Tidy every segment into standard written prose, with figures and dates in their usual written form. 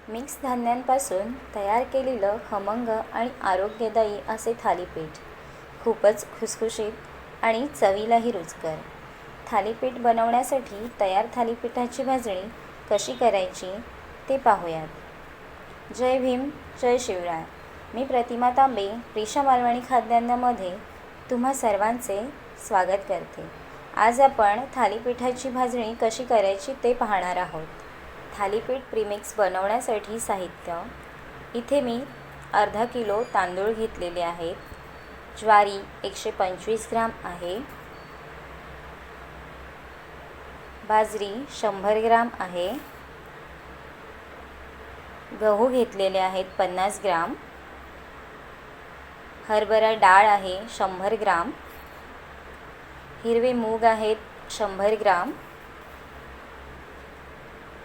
Mix धान्यांपासून तयार केलेलं खमंग आणि आरोग्यदायी असे थालीपीठ खूपच खुसखुशीत आणि चवीलाही रुचकर। थालीपीठ बनवण्यासाठी तयार थालीपीठाची भाजणी कशी करायची ते पाहूयात। जय भीम, जय शिवराय। मी प्रतिमा तांबे प्रिशा मालवणी खाद्यान्नमध्ये तुम्हा सर्वांचे स्वागत करते। आज आपण थालीपीठाची भाजणी कशी करायची ते पाहणार आहोत। थालीपीठ प्रीमिक्स बनवण्यासाठी साहित्य: इथे मी अर्धा किलो तांदूळ घेतलेले आहेत, ज्वारी 125 ग्राम आहे, बाजरी 100 ग्राम आहे, गहू घेतलेले आहेत 50 ग्राम, हरभरा डाळ आहे 100 ग्राम, हिरवे मूग आहेत 100 ग्राम,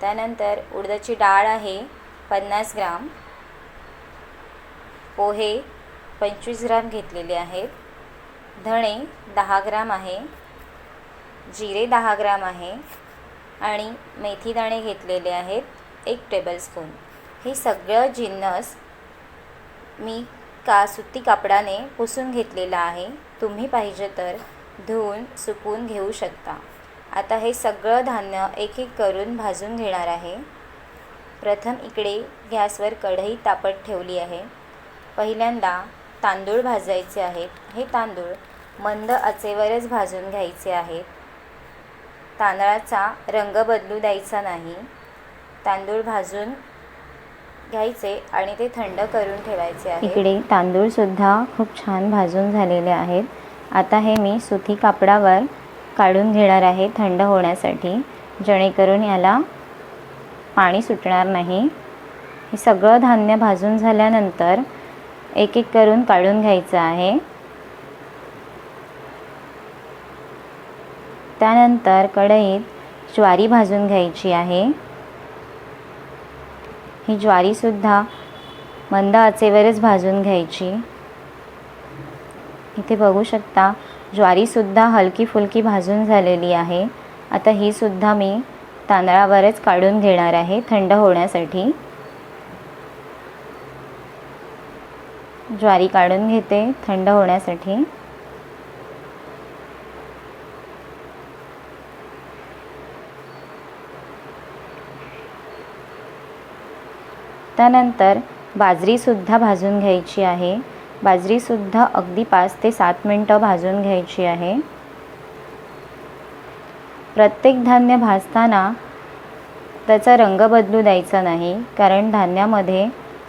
त्यानंतर उडदाची डाळ आहे 50 ग्राम, पोहे 25 ग्राम घेतलेले आहेत, धणे 10 ग्राम आहे, जिरे 10 ग्राम आहे आणि मेथी दाणे घेतलेले आहेत 1 टेबलस्पून। हे सगळं जिन्नस मी सुती कापडाने पुसून घेतलेला आहे। तुम्ही पाहिजे तर धुवून सुकवून घेऊ शकता। आता हे सगळं धान्य एक एक करून भाजून घेणार आहे। प्रथम इकडे गॅसवर कढई तापत ठेवली आहे। पहिल्यांदा तांदूळ भाजायचे आहेत। हे तांदूळ मंद आचेवरच भाजून घ्यायचे आहेत। तांदळाचा रंग बदलू द्यायचा नाही। तांदूळ भाजून घ्यायचे आणि ते थंड करून ठेवायचे आहे। इकडे तांदूळ सुद्धा खूप छान भाजून झालेले आहेत। आता हे मी सुती कापडावर काढून घेणार आहे थंड होण्यासाठी, जेणेकरून याला पाणी सुटणार नाही। हे सगळं धान्य भाजून झाल्यानंतर एक एक करून काढून घ्यायचं आहे। त्यानंतर कढईत ज्वारी भाजून घ्यायची आहे। ही ज्वारी सुद्धा मंद आचेवरच भाजून घ्यायची। इथे बघू शकता ज्वारी सुद्धा हलकी फुलकी भाजून झालेली आहे। आता ही सुद्धा मी तांदळावरच काढून घेणार आहे थंड होण्यासाठी। ज्वारी काढून घेते थंड होण्यासाठी। त्यानंतर बाजरी सुद्धा भाजून घ्यायची आहे। बाजरी सुद्धा अगदी 5 ते 7 मिनिटं भाजून घ्यायची आहे। प्रत्येक धान्य भाजताना त्याचा रंग बदलू द्यायचा नाही, कारण धान्यामध्ये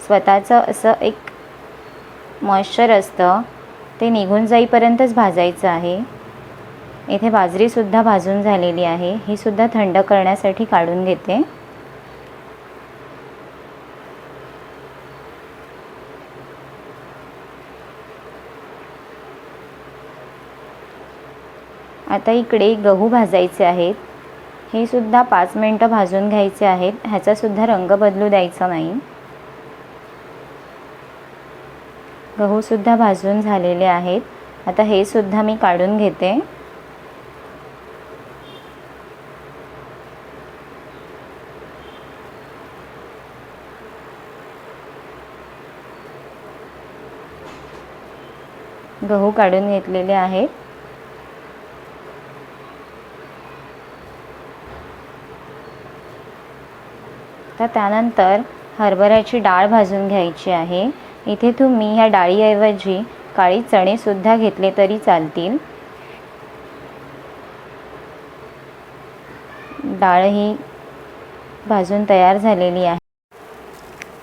स्वतःचं असं एक मॉइश्चर असतं, ते निघून जाईपर्यंतच भाजायचं आहे। इथे बाजरी सुद्धा भाजून झालेली आहे। ही सुद्धा थंड करण्यासाठी काढून घेते। आता इकडे गहू भाजायचे आहेत। हे सुद्धा 5 मिनिटं भाजून घ्यायचे आहेत। ह्याचा सुद्धा रंग बदलू द्यायचा नाही। गहू सुद्धा भाजून झालेले आहेत। आता हे सुद्धा मी काढून घेते। गहू काढून घेतलेले आहेत। तर त्यानंतर हरभऱ्याची डाळ भाजून घ्यायची आहे। इथे तुम्ही ह्या डाळीऐवजी काळी चणे सुद्धा घेतले तरी चालतील। डाळ ही भाजून तयार झालेली आहे।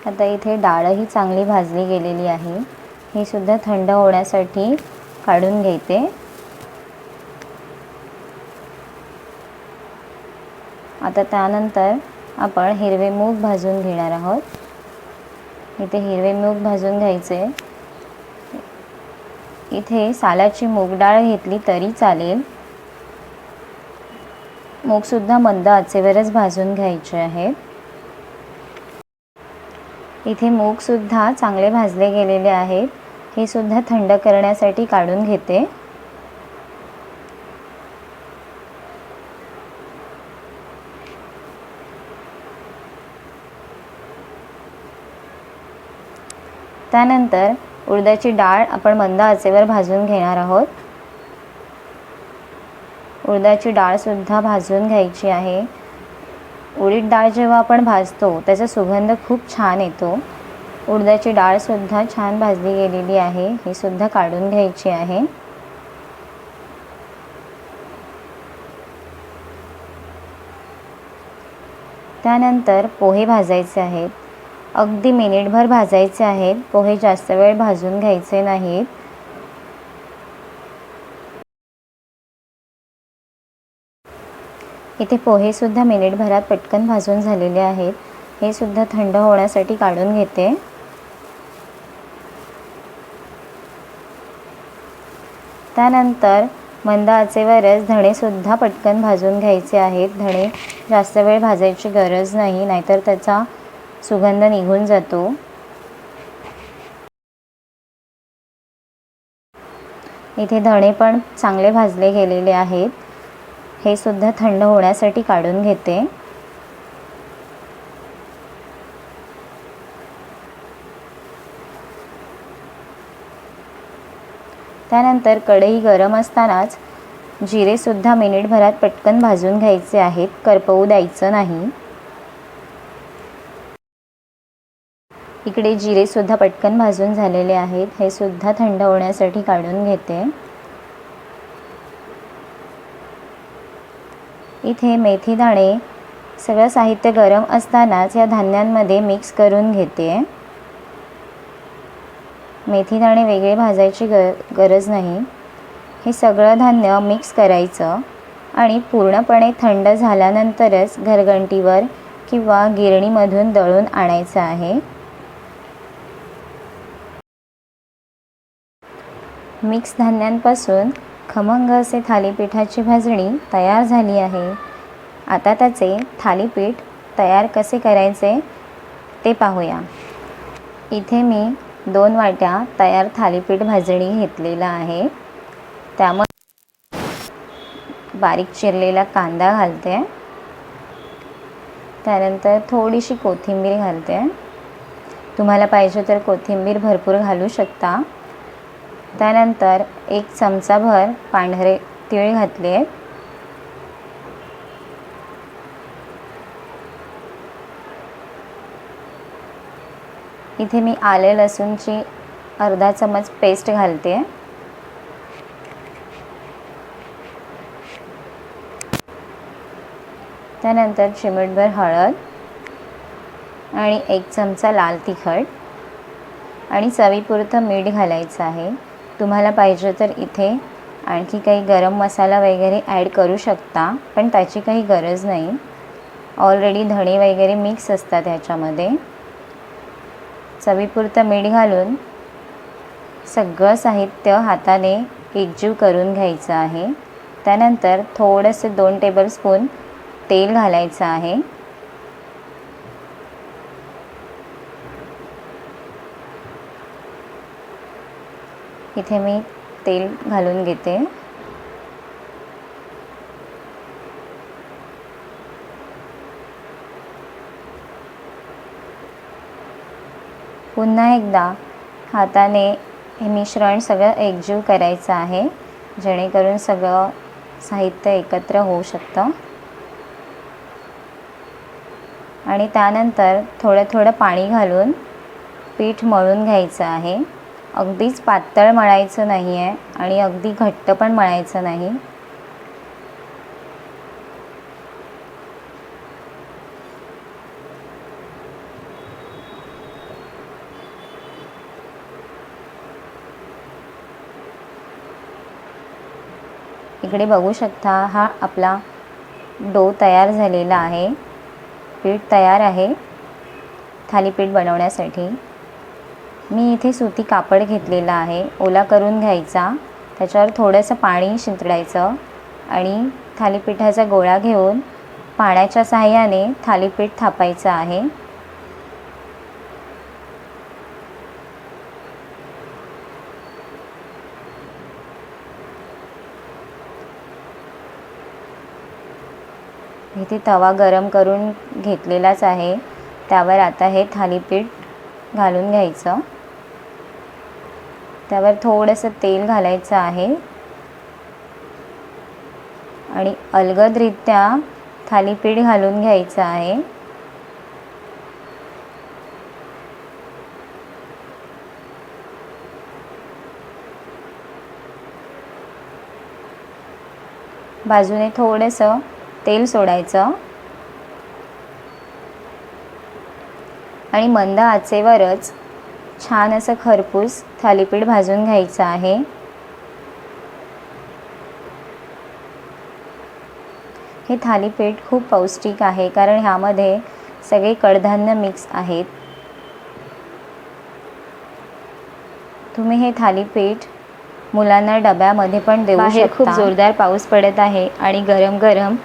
आता इथे डाळही चांगली भाजली गेलेली आहे। ही सुद्धा थंड होण्यासाठी काढून घेते। आता त्यानंतर आपण हिरवे मूग भाजून घेणार आहोत। इथे हिरवे मूग भाजून घ्यायचे। इथे सालाची मूग डाळ घेतली तरी चालेल। मूग सुद्धा मंद आचेवरच भाजून घ्यायचे आहेत। इथे मूग सुद्धा चांगले भाजले गेलेले आहेत। हे सुद्धा थंड करण्यासाठी काढून घेते। त्यानंतर उडदाची डाळ आपण मंद आचेवर भाजून घेणार आहोत. उडदाची डाळसुद्धा भाजून घ्यायची आहे. उडीद डाळ जेव्हा आपण भाजतो त्याचा सुगंध खूप छान येतो. उडदाची डाळसुद्धा छान भाजली गेलेली आहे. ही सुद्धा काढून घ्यायची आहे. त्यानंतर पोहे भाजायचे आहेत. अगदी मिनिटभर भाजायचे आहेत. पोहे जास्त वेळ भाजून घ्यायचे नाहीत. इथे पोहेसुद्धा मिनिटभरात पटकन भाजून झालेले आहेत. हे सुद्धा थंड होण्यासाठी काढून घेते. त्यानंतर मंद आचेवरच धणेसुद्धा पटकन भाजून घ्यायचे आहेत. धणे जास्त वेळ भाजायची गरज नाही, नाहीतर त्याचा सुगंध निघून जातो. इथे धणे पण चांगले भाजले गेलेले आहेत. हे सुद्धा थंड होण्यासाठी काढून घेते. त्यानंतर कढई गरम असतानाच जिरेसुद्धा मिनिटभरात पटकन भाजून घ्यायचे आहेत. करपवू द्यायचं नाही. इकडे जिरेसुद्धा पटकन भाजून झालेले आहेत. हे सुद्धा थंड होण्यासाठी काढून घेते. इथे मेथी दाणे सगळं साहित्य गरम असतानाच या धान्यांमध्ये मिक्स करून घेते. मेथी दाणे वेगळे भाजायची गरज नाही. हे सगळं धान्य मिक्स करायचं आणि पूर्णपणे थंड झाल्यानंतरच घरघंटीवर किंवा गिरणीमधून दळून आणायचं आहे. मिक्स धान्यांपासून खमंग असे थालीपीठाची भाजणी तयार झाली आहे. आता त्याचे थालीपीठ तयार कसे करायचे ते पाहूया. इथे मी 2 वाट्या तयार थालीपीठ भाजणी घेतलेला आहे. त्यामध्ये बारीक चिरलेला कांदा घालते. त्यानंतर थोडीशी कोथिंबीर घालते. तुम्हाला पाहिजे तर कोथिंबीर भरपूर घालू शकता. त्यानंतर 1 चमचाभर पांढरे तीळ घातले. इथे मी आले लसूणची अर्धा चमच पेस्ट घालते. त्यानंतर चिमूटभर हळद आणि 1 चमचा लाल तिखट आणि चवीपुरतं मीठ घालायचं आहे. तुम्हाला पाहिजे तर इथे आणखी काही गरम मसाला वगैरे ॲड करू शकता, पण त्याची काही गरज नाही. ऑलरेडी धणे वगैरे मिक्स असतात ह्याच्यामध्ये. चवीपुरतं मीठ घालून सगळं साहित्य हाताने एकजीव करून घ्यायचं आहे. त्यानंतर थोडेसे 2 टेबलस्पून तेल घालायचं आहे. इथे मी तेल घालून घेते. पुन्हा एकदा हाताने हे मिश्रण सगळं एकजीव करायचं आहे, जेणेकरून सगळं साहित्य एकत्र होऊ शकतं. आणि त्यानंतर थोडं थोडं पाणी घालून पीठ मळून घ्यायचं आहे. अगदीच पातळ मळायचं नाही आहे आणि अगदी घट्ट पण मळायचं नाही. इकडे बघू शकता, हा आपला डो तयार झालेला आहे. पीठ तयार आहे थालीपीठ बनवण्यासाठी. मी इथे सुती कापड घेतलेला आहे, ओला करून घ्यायचा. त्याच्यावर थोडंसं पाणी शिंपडायचं आणि थालीपीठाचा गोळा घेऊन पाण्याच्या सहाय्याने थालीपीठ थापायचं आहे. इथे तवा गरम करून घेतलेलाच आहे. त्यावर आता हे थालीपीठ घालून घ्यायचं. त्यावर थोडंसं तेल घालायचं आहे आणि अलगदरित्या थालीपीठ घालून घ्यायचं आहे. बाजूने थोडंसं तेल सोडायचं आणि मंद आचेवरच छान असं खरपूस थालीपीठ भाजून घ्यायचं आहे. हे थालीपीठ खूप पौष्टिक आहे कारण ह्यामध्ये सगळे कडधान्य मिक्स आहेत. तुम्ही हे थालीपीठ मुलांना डब्यामध्ये पण देऊ शकता. बाहेर खूप जोरदार पाऊस पडत आहे आणि गरम गरम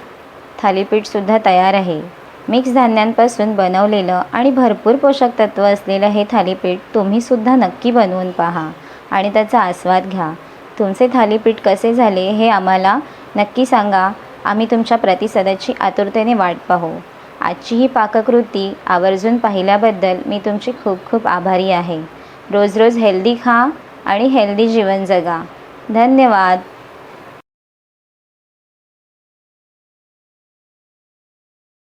थालीपीठसुद्धा तयार आहे. मिक्स धान्यांपासून बनवलेलं आणि भरपूर पोषक तत्त्व असलेलं हे थालीपीठ तुम्हीसुद्धा नक्की बनवून पहा आणि त्याचा आस्वाद घ्या. तुमचे थालीपीठ कसे झाले हे आम्हाला नक्की सांगा. आम्ही तुमच्या प्रतिसादाची आतुरतेने वाट पाहू. आजची ही पाककृती आवर्जून पाहिल्याबद्दल मी तुमची खूप खूप आभारी आहे. रोज रोज हेल्दी खा आणि हेल्दी जीवन जगा. धन्यवाद.